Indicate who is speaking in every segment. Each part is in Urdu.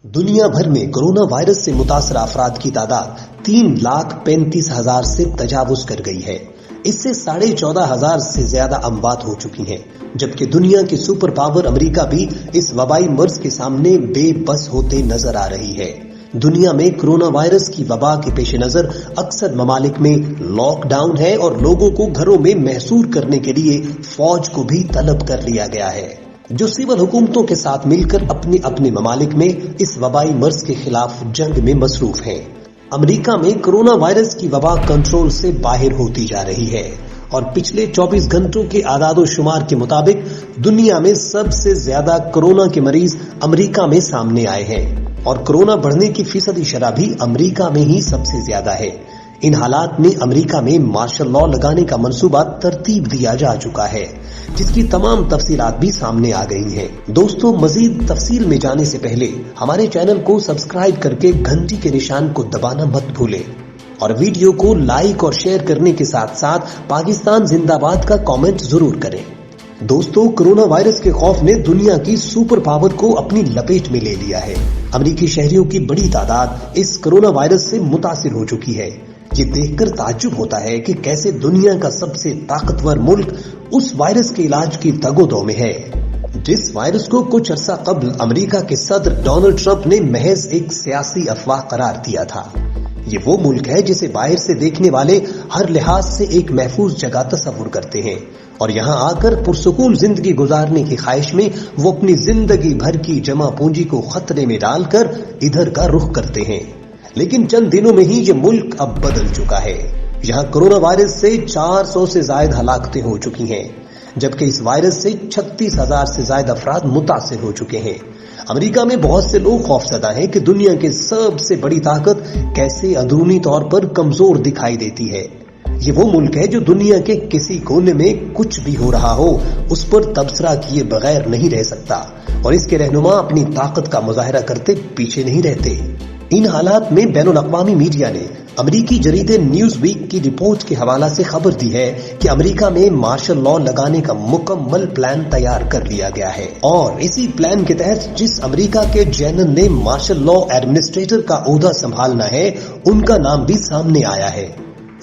Speaker 1: دنیا بھر میں کورونا وائرس سے متاثرہ افراد کی تعداد 3,35,000 سے تجاوز کر گئی ہے۔ اس سے 14,500 سے زیادہ اموات ہو چکی ہیں، جبکہ دنیا کی سپر پاور امریکہ بھی اس وبائی مرض کے سامنے بے بس ہوتے نظر آ رہی ہے۔ دنیا میں کورونا وائرس کی وبا کے پیش نظر اکثر ممالک میں لاک ڈاؤن ہے اور لوگوں کو گھروں میں محصور کرنے کے لیے فوج کو بھی طلب کر لیا گیا ہے، جو سول حکومتوں کے ساتھ مل کر اپنے اپنے ممالک میں اس وبائی مرض کے خلاف جنگ میں مصروف ہیں۔ امریکہ میں کورونا وائرس کی وبا کنٹرول سے باہر ہوتی جا رہی ہے اور پچھلے 24 گھنٹوں کے اعداد و شمار کے مطابق دنیا میں سب سے زیادہ کورونا کے مریض امریکہ میں سامنے آئے ہیں اور کورونا بڑھنے کی فیصدی شرح بھی امریکہ میں ہی سب سے زیادہ ہے۔ ان حالات میں امریکہ میں مارشل لاء لگانے کا منصوبہ ترتیب دیا جا چکا ہے، جس کی تمام تفصیلات بھی سامنے آ گئی ہیں۔ دوستو، مزید تفصیل میں جانے سے پہلے ہمارے چینل کو سبسکرائب کر کے گھنٹی کے نشان کو دبانا مت بھولیں اور ویڈیو کو لائک اور شیئر کرنے کے ساتھ ساتھ پاکستان زندہ باد کا کامنٹ ضرور کریں۔ دوستو، کورونا وائرس کے خوف نے دنیا کی سپر پاور کو اپنی لپیٹ میں لے لیا ہے۔ امریکی شہریوں کی بڑی تعداد اس کورونا وائرس سے متاثر ہو چکی ہے۔ یہ دیکھ کر تعجب ہوتا ہے کہ کیسے دنیا کا سب سے طاقتور ملک اس وائرس کے علاج کی تگ و دو میں ہے، جس وائرس کو کچھ عرصہ قبل امریکہ کے صدر ڈونلڈ ٹرمپ نے محض ایک سیاسی افواہ قرار دیا تھا۔ یہ وہ ملک ہے جسے باہر سے دیکھنے والے ہر لحاظ سے ایک محفوظ جگہ تصور کرتے ہیں اور یہاں آ کر پرسکون زندگی گزارنے کی خواہش میں وہ اپنی زندگی بھر کی جمع پونجی کو خطرے میں ڈال کر ادھر کا رخ کرتے ہیں۔ لیکن چند دنوں میں ہی یہ ملک اب بدل چکا ہے۔ یہاں کورونا وائرس سے 400 سے زائد ہلاکتیں ہو چکی ہیں، جبکہ اس وائرس سے 36,000 سے زائد افراد متاثر ہو چکے ہیں۔ امریکہ میں بہت سے لوگ خوفزدہ ہیں کہ دنیا کے سب سے بڑی طاقت کیسے اندرونی طور پر کمزور دکھائی دیتی ہے۔ یہ وہ ملک ہے جو دنیا کے کسی کونے میں کچھ بھی ہو رہا ہو اس پر تبصرہ کیے بغیر نہیں رہ سکتا اور اس کے رہنما اپنی طاقت کا مظاہرہ کرتے پیچھے نہیں رہتے۔ ان حالات میں بین الاقوامی میڈیا نے امریکی جریدے نیوز ویک کی رپورٹ کے حوالہ سے خبر دی ہے کہ امریکہ میں مارشل لاء لگانے کا مکمل پلان تیار کر لیا گیا ہے اور اسی پلان کے تحت جس امریکہ کے جنرل نے مارشل لاء ایڈمنسٹریٹر کا عہدہ سنبھالنا ہے ان کا نام بھی سامنے آیا ہے۔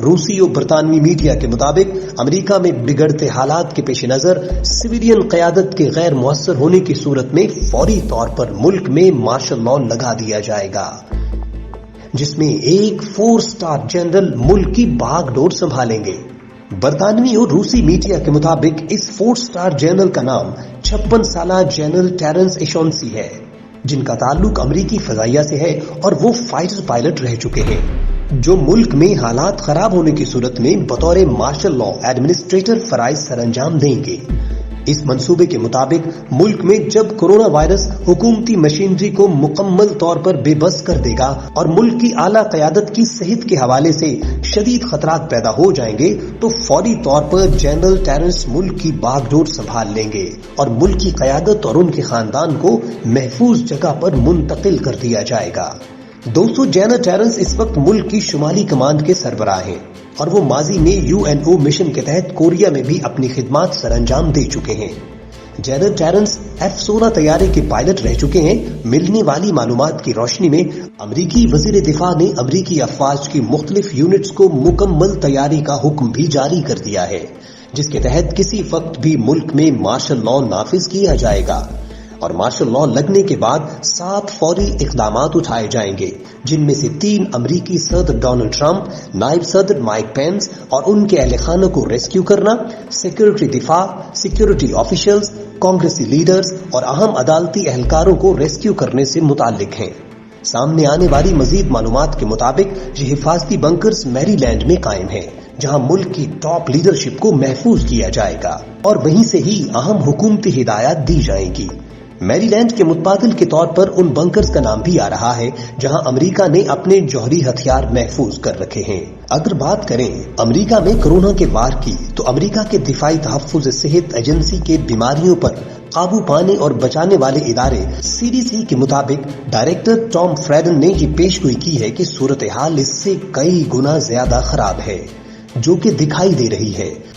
Speaker 1: روسی اور برطانوی میڈیا کے مطابق امریکہ میں بگڑتے حالات کے پیش نظر سویلین قیادت کے غیر مؤثر ہونے کی صورت میں فوری طور پر ملک میں مارشل لاء لگا دیا جائے گا، جس میں ایک 4 اسٹار جنرل ملک کی بھاگ ڈور سنبھالیں گے۔ برطانوی اور روسی میڈیا کے مطابق اس 4 اسٹار جنرل کا نام 56 سالہ جنرل ٹیرنس ایشونسی ہے، جن کا تعلق امریکی فضائیہ سے ہے اور وہ فائٹر پائلٹ رہ چکے ہیں، جو ملک میں حالات خراب ہونے کی صورت میں بطور مارشل لاء ایڈمنسٹریٹر فرائض سر انجام دیں گے۔ اس منصوبے کے مطابق ملک میں جب کورونا وائرس حکومتی مشینری کو مکمل طور پر بے بس کر دے گا اور ملک کی اعلیٰ قیادت کی صحت کے حوالے سے شدید خطرات پیدا ہو جائیں گے تو فوری طور پر جنرل ٹیرنس ملک کی باغ ڈور سنبھال لیں گے اور ملک کی قیادت اور ان کے خاندان کو محفوظ جگہ پر منتقل کر دیا جائے گا۔ دوستو، جنرل ٹیرنس اس وقت ملک کی شمالی کمانڈ کے سربراہ ہیں اور وہ ماضی میں UNO مشن کے تحت کوریا میں بھی اپنی خدمات سر انجام دے چکے ہیں۔ جنرل ٹیرنس F-16 طیارے کے پائلٹ رہ چکے ہیں۔ ملنے والی معلومات کی روشنی میں امریکی وزیر دفاع نے امریکی افواج کی مختلف یونٹس کو مکمل تیاری کا حکم بھی جاری کر دیا ہے، جس کے تحت کسی وقت بھی ملک میں مارشل لاء نافذ کیا جائے گا اور مارشل لاء لگنے کے بعد 7 فوری اقدامات اٹھائے جائیں گے، جن میں سے 3 امریکی صدر ڈونلڈ ٹرمپ، نائب صدر مائک پینس اور ان کے اہل خانہ کو ریسکیو کرنا، سیکورٹی دفاع، سیکورٹی آفیشلز، کانگریسی لیڈرز اور اہم عدالتی اہلکاروں کو ریسکیو کرنے سے متعلق ہیں۔ سامنے آنے والی مزید معلومات کے مطابق یہ حفاظتی بنکرز میری لینڈ میں قائم ہیں، جہاں ملک کی ٹاپ لیڈرشپ کو محفوظ کیا جائے گا اور وہیں سے ہی اہم حکومتی ہدایات دی جائیں گی۔ میری لینڈ کے متبادل کے طور پر ان بنکرز کا نام بھی آ رہا ہے جہاں امریکہ نے اپنے جوہری ہتھیار محفوظ کر رکھے ہیں۔ اگر بات کریں امریکہ میں کورونا کے وار کی تو امریکہ کے دفاعی تحفظ صحت ایجنسی کے بیماریوں پر قابو پانے اور بچانے والے ادارے CDC کے مطابق ڈائریکٹر ٹام فریڈن نے یہ پیش گوئی کی ہے کہ صورتحال اس سے کئی گنا زیادہ خراب ہے جو کہ دکھائی دے رہی ہے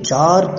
Speaker 1: 4